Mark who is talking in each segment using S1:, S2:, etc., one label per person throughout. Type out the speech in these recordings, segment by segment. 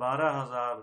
S1: 12,000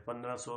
S1: 1500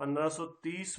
S1: 1530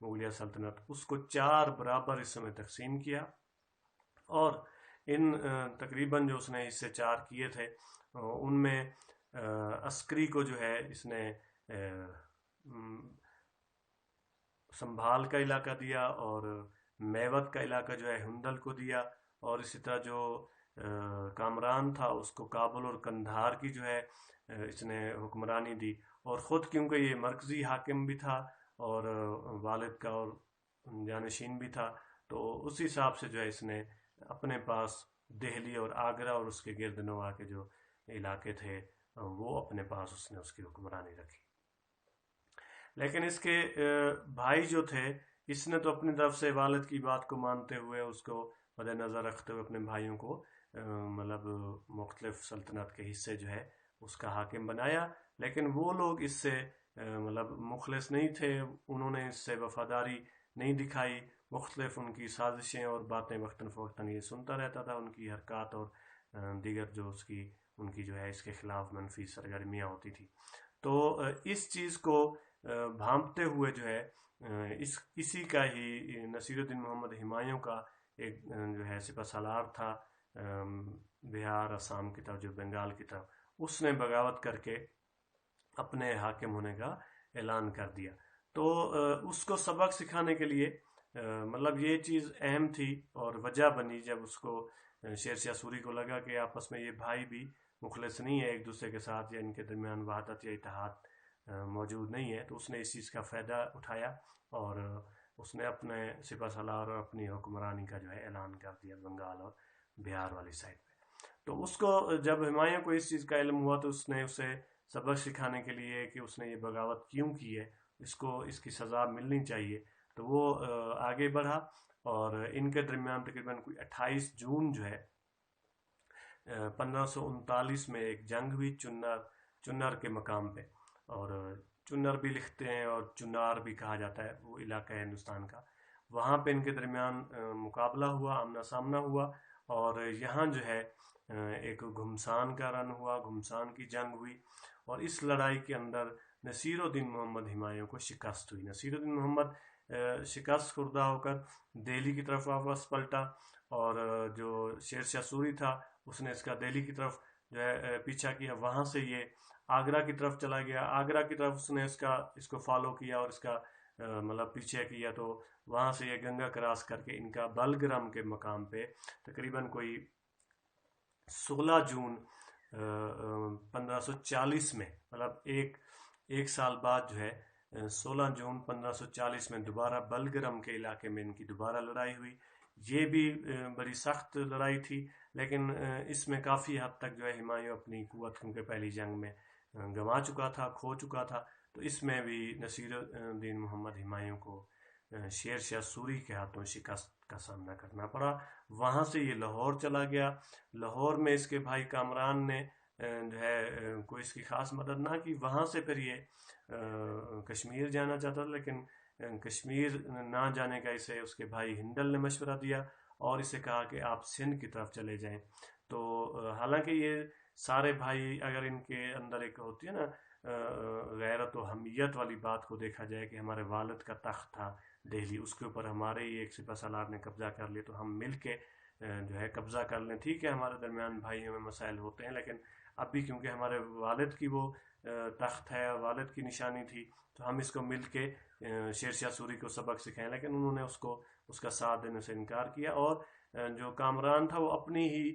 S1: مغلیہ سلطنت، اس کو 4 برابر حصوں میں تقسیم کیا، اور ان تقریباً جو اس نے حصے 4 کیے تھے ان میں عسکری کو جو ہے اس نے سنبھال کا علاقہ دیا، اور میوت کا علاقہ جو ہے ہندل کو دیا، اور اسی طرح جو کامران تھا اس کو کابل اور قندھار کی جو ہے اس نے حکمرانی دی، اور خود کیونکہ یہ مرکزی حاکم بھی تھا اور والد کا اور جانشین بھی تھا، تو اسی حساب سے جو ہے اس نے اپنے پاس دہلی اور آگرہ اور اس کے گرد نواح کے جو علاقے تھے وہ اپنے پاس اس نے اس کی حکمرانی رکھی۔ لیکن اس کے بھائی جو تھے، اس نے تو اپنی طرف سے والد کی بات کو مانتے ہوئے، اس کو مد نظر رکھتے ہوئے اپنے بھائیوں کو مطلب مختلف سلطنت کے حصے جو ہے اس کا حاکم بنایا، لیکن وہ لوگ اس سے مطلب مخلص نہیں تھے، انہوں نے اس سے وفاداری نہیں دکھائی، مختلف ان کی سازشیں اور باتیں وقتاً فوقتاً یہ سنتا رہتا تھا، ان کی حرکات اور دیگر جو ان کی جو ہے اس کے خلاف منفی سرگرمیاں ہوتی تھی۔ تو اس چیز کو بھانپتے ہوئے جو ہے اسی کا ہی نصیر الدین محمد ہمایوں کا ایک جو ہے سپہ سالار تھا بہار آسام کی طرف، جو بنگال کی طرف، اس نے بغاوت کر کے اپنے حاکم ہونے کا اعلان کر دیا۔ تو اس کو سبق سکھانے کے لیے مطلب یہ چیز اہم تھی اور وجہ بنی، جب اس کو شیر شاہ سوری کو لگا کہ آپس میں یہ بھائی بھی مخلص نہیں ہے ایک دوسرے کے ساتھ، یا ان کے درمیان وحدت یا اتحاد موجود نہیں ہے، تو اس نے اس چیز کا فائدہ اٹھایا اور اس نے اپنے سپہ سالار اور اپنی حکمرانی کا جو ہے اعلان کر دیا بنگال اور بہار والی سائڈ پہ۔ تو اس کو جب ہمایوں کو اس چیز کا علم ہوا تو اس نے اسے سبق سکھانے کے لیے کہ اس نے یہ بغاوت کیوں کی ہے، اس کی سزا ملنی چاہیے، تو وہ آگے بڑھا، اور ان کے درمیان تقریباً کوئی 28 جون جو ہے 1539 میں ایک جنگ ہوئی چنار کے مقام پہ، اور چنر بھی لکھتے ہیں اور چنار بھی کہا جاتا ہے، وہ علاقہ ہے ہندوستان کا، وہاں پہ ان کے درمیان مقابلہ ہوا، آمنا سامنا ہوا، اور یہاں جو ہے ایک گھمسان کا رن ہوا، گھمسان کی جنگ ہوئی، اور اس لڑائی کے اندر نصیر الدین محمد ہمایوں کو شکست ہوئی۔ نصیر الدین محمد شکست خوردہ ہو کر دہلی کی طرف واپس پلٹا، اور جو شیر شاہ سوری تھا اس نے اس کا دہلی کی طرف جو ہے پیچھا کیا، وہاں سے یہ آگرہ کی طرف چلا گیا، آگرہ کی طرف اس نے اس کو فالو کیا اور اس کا مطلب پیچھے کیا، تو وہاں سے یہ گنگا کراس کر کے ان کا بلگرام کے مقام پہ تقریباً کوئی 16 جون 1540 میں، مطلب ایک سال بعد جو ہے 16 جون 1540 میں دوبارہ بلگرام کے علاقے میں ان کی دوبارہ لڑائی ہوئی۔ یہ بھی بڑی سخت لڑائی تھی، لیکن اس میں کافی حد تک جو ہے ہمایوں اپنی قوت کیونکہ پہلی جنگ میں گنوا چکا تھا، کھو چکا تھا، تو اس میں بھی نصیر الدین محمد ہمایوں کو شیر شاہ سوری کے ہاتھوں شکست کا سامنا کرنا پڑا۔ وہاں سے یہ لاہور چلا گیا، لاہور میں اس کے بھائی کامران نے جو ہے کوئی اس کی خاص مدد نہ کی، وہاں سے پھر یہ کشمیر جانا چاہتا تھا، لیکن کشمیر نہ جانے کا اسے اس کے بھائی ہندل نے مشورہ دیا اور اسے کہا کہ آپ سندھ کی طرف چلے جائیں۔ تو حالانکہ یہ سارے بھائی، اگر ان کے اندر ایک ہوتی ہے نا غیرت و حمیت والی بات کو دیکھا جائے کہ ہمارے والد کا تخت تھا دہلی، اس کے اوپر ہمارے ہی ایک سپہ سالار نے قبضہ کر لیا، تو ہم مل کے جو ہے قبضہ کر لیں۔ ٹھیک ہے ہمارے درمیان بھائیوں میں مسائل ہوتے ہیں، لیکن اب بھی کیونکہ ہمارے والد کی وہ تخت ہے، والد کی نشانی تھی، تو ہم اس کو مل کے شیر شاہ سوری کو سبق سکھائیں، لیکن انہوں نے اس کا ساتھ دینے سے انکار کیا، اور جو کامران تھا وہ اپنی ہی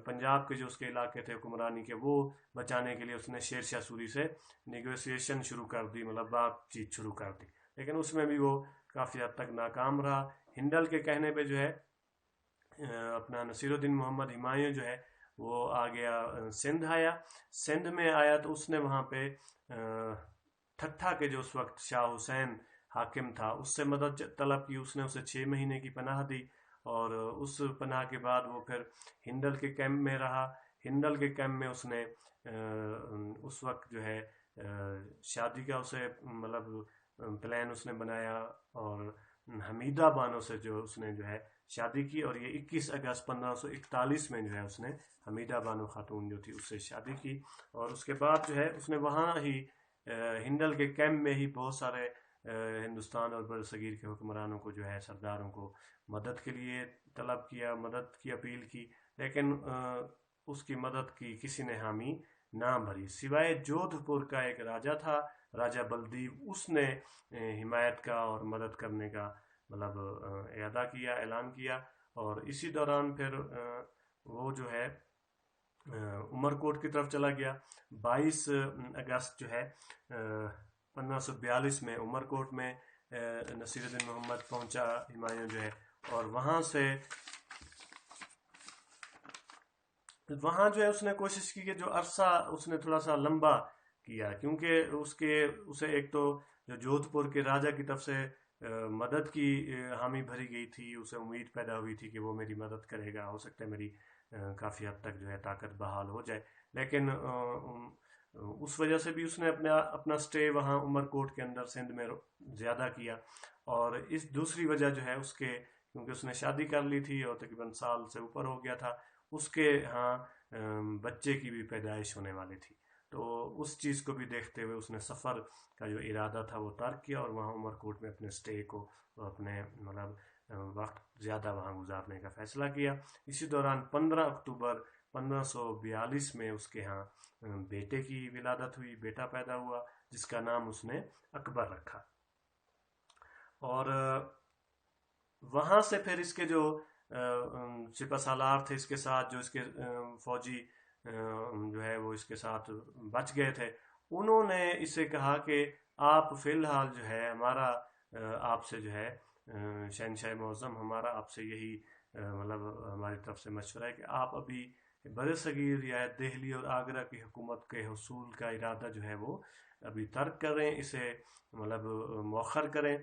S1: پنجاب کے جو اس کے علاقے تھے حکمرانی کے، وہ بچانے کے لیے اس نے شیر شاہ سوری سے نیگوسیشن شروع کر دی، مطلب بات چیت شروع کر دی، لیکن اس میں بھی وہ کافی حد تک ناکام رہا۔ ہندل کے کہنے پہ جو ہے اپنا نصیر الدین محمد ہمایوں جو ہے وہ آ گیا سندھ آیا، سندھ میں آیا تو اس نے وہاں پہ ٹھٹھا کے جو اس وقت شاہ حسین حاکم تھا اس سے مدد طلب کی، اس نے اسے 6 مہینے کی پناہ دی، اور اس پناہ کے بعد وہ پھر ہندل کے کیمپ میں رہا۔ ہندل کے کیمپ میں اس نے اس وقت جو ہے شادی کا اسے مطلب پلان اس نے بنایا، اور حمیدہ بانو سے جو اس نے جو ہے شادی کی، اور یہ 21 اگست 1541 میں جو ہے اس نے حمیدہ بانو خاتون جو تھی اس سے شادی کی، اور اس کے بعد جو ہے اس نے وہاں ہی ہندل کے کیمپ میں ہی بہت سارے ہندوستان اور برصغیر کے حکمرانوں کو جو ہے سرداروں کو مدد کے لیے طلب کیا، مدد کی اپیل کی، لیکن اس کی مدد کی کسی نے حامی نہ بھری سوائے جودھ پور کا ایک راجا تھا، راجا بلدیو، اس نے حمایت کا اور مدد کرنے کا مطلب اعلان کیا، اور اسی دوران پھر وہ جو ہے عمر کوٹ کی طرف چلا گیا۔ 22 اگست جو ہے 1542 میں عمر کوٹ میں نصیر الدین محمد پہنچا ہمایوں جو ہے، اور وہاں جو ہے اس نے کوشش کی کہ جو عرصہ اس نے تھوڑا سا لمبا کیا، کیونکہ اسے ایک تو جو جودھ پور کے راجا کی طرف سے مدد کی حامی بھری گئی تھی، اسے امید پیدا ہوئی تھی کہ وہ میری مدد کرے گا، ہو سکتا ہے میری کافی حد تک جو ہے طاقت بحال ہو جائے، لیکن اس وجہ سے بھی اس نے اپنا سٹے وہاں عمر کوٹ کے اندر سندھ میں زیادہ کیا، اور اس دوسری وجہ جو ہے اس کے کیونکہ اس نے شادی کر لی تھی اور تقریباً سال سے اوپر ہو گیا تھا، اس کے ہاں بچے کی بھی پیدائش ہونے والی تھی، تو اس چیز کو بھی دیکھتے ہوئے اس نے سفر کا جو ارادہ تھا وہ ترک کیا، اور وہاں عمر کوٹ میں اپنے سٹے کو اپنے مطلب وقت زیادہ وہاں گزارنے کا فیصلہ کیا۔ اسی دوران 15 اکتوبر 1542 میں اس کے ہاں بیٹے کی ولادت ہوئی، بیٹا پیدا ہوا جس کا نام اس نے اکبر رکھا، اور وہاں سے پھر اس کے جو سپہ سالار تھے اس کے ساتھ، جو اس کے فوجی جو ہے وہ اس کے ساتھ بچ گئے تھے، انہوں نے اسے کہا کہ آپ فی الحال جو ہے ہمارا آپ سے جو ہے شہنشاہ معظم، ہمارا آپ سے یہی مطلب ہماری طرف سے مشورہ ہے کہ آپ ابھی بر صغیر یا دہلی اور آگرہ کی حکومت کے حصول کا ارادہ جو ہے وہ ابھی ترک کریں، اسے مطلب مؤخر کریں،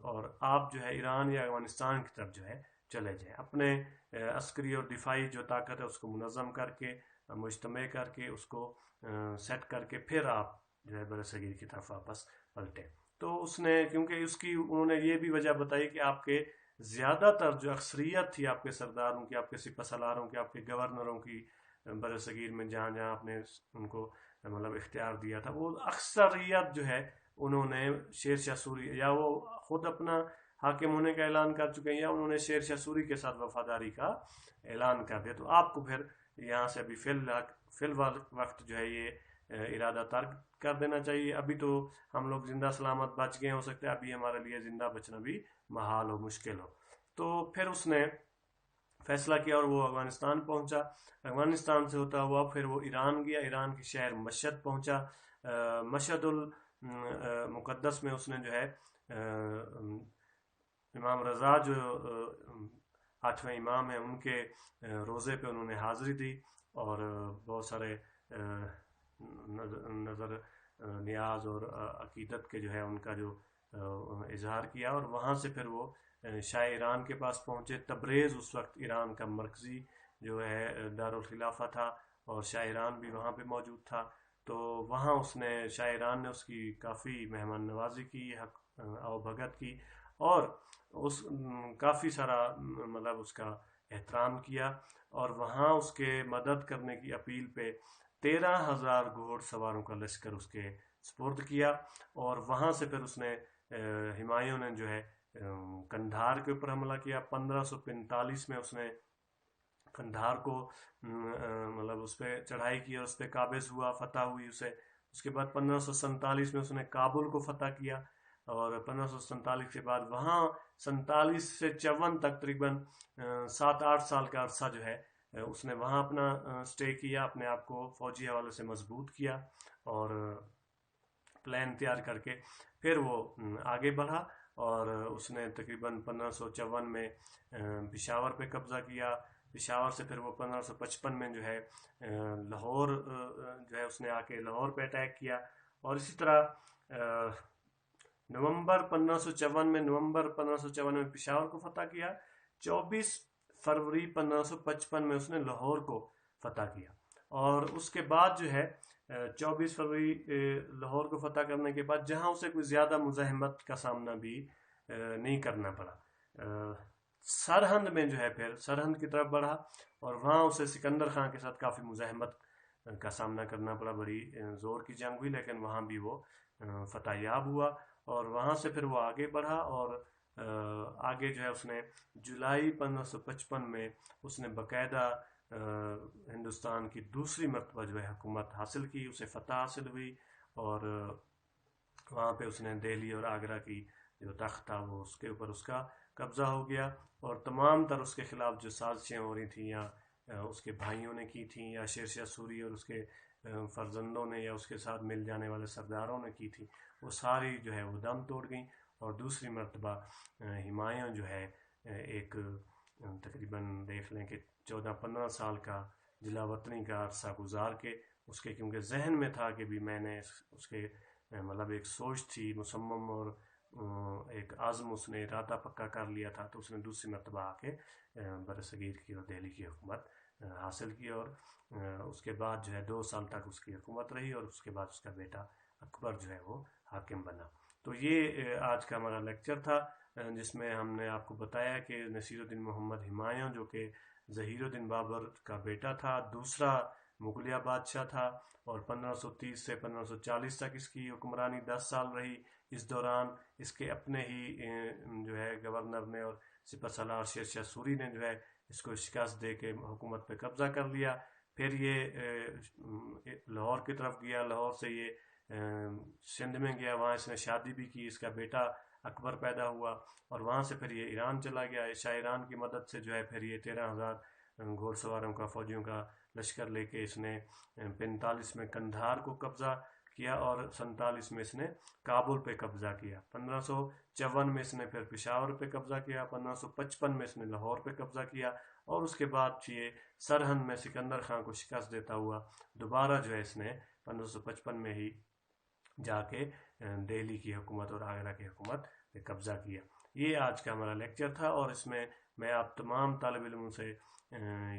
S1: اور آپ جو ہے ایران یا افغانستان کی طرف جو ہے چلے جائیں، اپنے عسکری اور دفاعی جو طاقت ہے اس کو منظم کر کے، مجتمع کر کے، اس کو سیٹ کر کے پھر آپ جو ہے بر صغیر کی طرف واپس پلٹیں۔ تو اس نے کیونکہ انہوں نے یہ بھی وجہ بتائی کہ آپ کے زیادہ تر جو اکثریت تھی آپ کے سرداروں کی، آپ کے سپہ سالاروں کی، آپ کے گورنروں کی بر صغیر میں جہاں جہاں آپ نے ان کو مطلب اختیار دیا تھا، وہ اکثریت جو ہے انہوں نے شیر شاہ سوری، یا وہ خود اپنا حاکم ہونے کا اعلان کر چکے ہیں، یا انہوں نے شیر شاہ سوری کے ساتھ وفاداری کا اعلان کر دیا، تو آپ کو پھر یہاں سے ابھی فی الوقت جو ہے یہ ارادہ ترک کر دینا چاہیے، ابھی تو ہم لوگ زندہ سلامت بچ گئے، ہو سکتا ہے ابھی ہمارے لیے زندہ بچنا بھی محال ہو، مشکل ہو۔ تو پھر اس نے فیصلہ کیا اور وہ افغانستان پہنچا، افغانستان سے ہوتا ہوا پھر وہ ایران گیا، ایران کے شہر مشہد پہنچا، مشہد المقدس میں اس نے جو ہے امام رضا جو 8ویں امام ہیں ان کے روزے پہ انہوں نے حاضری دی، اور بہت سارے نظر نیاز اور عقیدت کے جو ہے ان کا جو اظہار کیا، اور وہاں سے پھر وہ شاہ ایران کے پاس پہنچے۔ تبریز اس وقت ایران کا مرکزی جو ہے دارالخلافہ تھا، اور شاہ ایران بھی وہاں پہ موجود تھا، تو وہاں اس نے شاہ ایران نے اس کی کافی مہمان نوازی کی، آؤ بھگت کی، اور اس کافی سارا مطلب اس کا احترام کیا، اور وہاں اس کے مدد کرنے کی اپیل پہ 13,000 گھوڑ سواروں کا لشکر اس کے سپرد کیا، اور وہاں سے پھر اس نے ہمایوں نے جو ہے قندھار کے اوپر حملہ کیا۔ 1545 میں اس نے قندھار کو مطلب اس پہ چڑھائی کی اور اس پہ قابض ہوا، فتح ہوئی اسے۔ اس کے بعد 1547 میں اس نے کابل کو فتح کیا، اور 1547 کے بعد وہاں 47 سے 54 تک تقریباً 7-8 سال کا عرصہ جو ہے اس نے وہاں اپنا سٹے کیا، اپنے آپ کو فوجی حوالے سے مضبوط کیا، اور پلان تیار کر کے پھر وہ آگے بڑھا، اور اس نے تقریباً 1554 میں پشاور پہ قبضہ کیا۔ پشاور سے پھر وہ 1555 میں جو ہے لاہور جو ہے اس نے آ کے لاہور پہ اٹیک کیا، اور اسی طرح نومبر 1554 میں پشاور کو فتح کیا۔ 24 فروری 1555 میں اس نے لاہور کو فتح کیا، اور اس کے بعد جو ہے 24 فروری لاہور کو فتح کرنے کے بعد جہاں اسے کوئی زیادہ مزاحمت کا سامنا بھی نہیں کرنا پڑا، سرہند میں جو ہے پھر سرہند کی طرف بڑھا، اور وہاں اسے سکندر خان کے ساتھ کافی مزاحمت کا سامنا کرنا پڑا، بڑی زور کی جنگ ہوئی، لیکن وہاں بھی وہ فتح یاب ہوا، اور وہاں سے پھر وہ آگے بڑھا اور آگے جو ہے اس نے جولائی 1555 میں اس نے باقاعدہ ہندوستان کی دوسری مرتبہ جو ہے حکومت حاصل کی، اسے فتح حاصل ہوئی، اور وہاں پہ اس نے دہلی اور آگرہ کی جو تخت تھا وہ اس کے اوپر اس کا قبضہ ہو گیا، اور تمام تر اس کے خلاف جو سازشیں ہو رہی تھیں یا اس کے بھائیوں نے کی تھیں یا شیر شاہ سوری اور اس کے فرزندوں نے یا اس کے ساتھ مل جانے والے سرداروں نے کی تھی، وہ ساری جو ہے وہ دم توڑ گئیں، اور دوسری مرتبہ ہمایوں جو ہے ایک تقریباً دیکھ لیں کہ 14-15 سال کا جلا وطنی کا عرصہ گزار کے اس کے کیونکہ ذہن میں تھا کہ بھی میں نے اس کے مطلب ایک سوچ تھی مصمم، اور ایک عزم اس نے ارادہ پکا کر لیا تھا، تو اس نے دوسری مرتبہ آ کے بر صغیر کی اور دہلی کی حکومت حاصل کی، اور اس کے بعد جو ہے 2 سال تک اس کی حکومت رہی، اور اس کے بعد اس کا بیٹا اکبر جو ہے وہ حاکم بنا۔ تو یہ آج کا ہمارا لیکچر تھا، جس میں ہم نے آپ کو بتایا کہ نصیر الدین محمد ہمایوں جو کہ ظہیر الدین بابر کا بیٹا تھا، دوسرا مغلیہ بادشاہ تھا، اور 1530 سے 1540 تک اس کی حکمرانی 10 سال رہی۔ اس دوران اس کے اپنے ہی جو ہے گورنر نے اور سپہ سالار شیر شاہ سوری نے جو ہے اس کو شکست دے کے حکومت پہ قبضہ کر لیا۔ پھر یہ لاہور کی طرف گیا، لاہور سے یہ سندھ میں گیا، وہاں اس نے شادی بھی کی، اس کا بیٹا اکبر پیدا ہوا، اور وہاں سے پھر یہ ایران چلا گیا۔ شاہ ایران کی مدد سے جو ہے پھر یہ 13,000 گھوڑ سواروں کا فوجیوں کا لشکر لے کے اس نے 45 میں قندھار کو قبضہ کیا، اور 47 میں اس نے کابل پہ قبضہ کیا۔ 1554 میں اس نے پھر پشاور پہ قبضہ کیا، 1555 میں اس نے لاہور پہ قبضہ کیا، اور اس کے بعد یہ سرہند میں سکندر خان کو شکست دیتا ہوا دوبارہ جو ہے اس نے 1555 میں ہی جا کے دہلی کی حکومت اور آگرہ کی حکومت پہ قبضہ کیا۔ یہ آج کا ہمارا لیکچر تھا، اور اس میں میں آپ تمام طالب علموں سے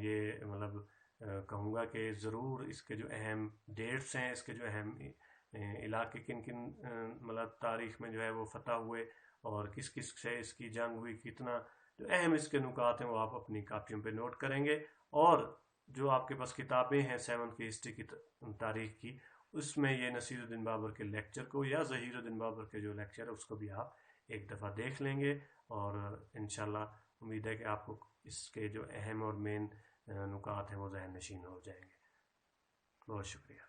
S1: یہ مطلب کہوں گا کہ ضرور اس کے جو اہم ڈیٹس ہیں، اس کے جو اہم علاقے کن کن مطلب تاریخ میں جو ہے وہ فتح ہوئے، اور کس کس سے اس کی جنگ ہوئی، کتنا جو اہم اس کے نکات ہیں وہ آپ اپنی کاپیوں پہ نوٹ کریں گے، اور جو آپ کے پاس کتابیں ہیں 7 کی ہسٹری کی تاریخ کی، اس میں یہ نصیر الدین بابر کے لیکچر کو یا ظہیر الدین بابر کے جو لیکچر ہے اس کو بھی آپ ایک دفعہ دیکھ لیں گے، اور انشاءاللہ امید ہے کہ آپ کو اس کے جو اہم اور مین نکات ہیں وہ ذہن نشین ہو جائیں گے۔ بہت شکریہ۔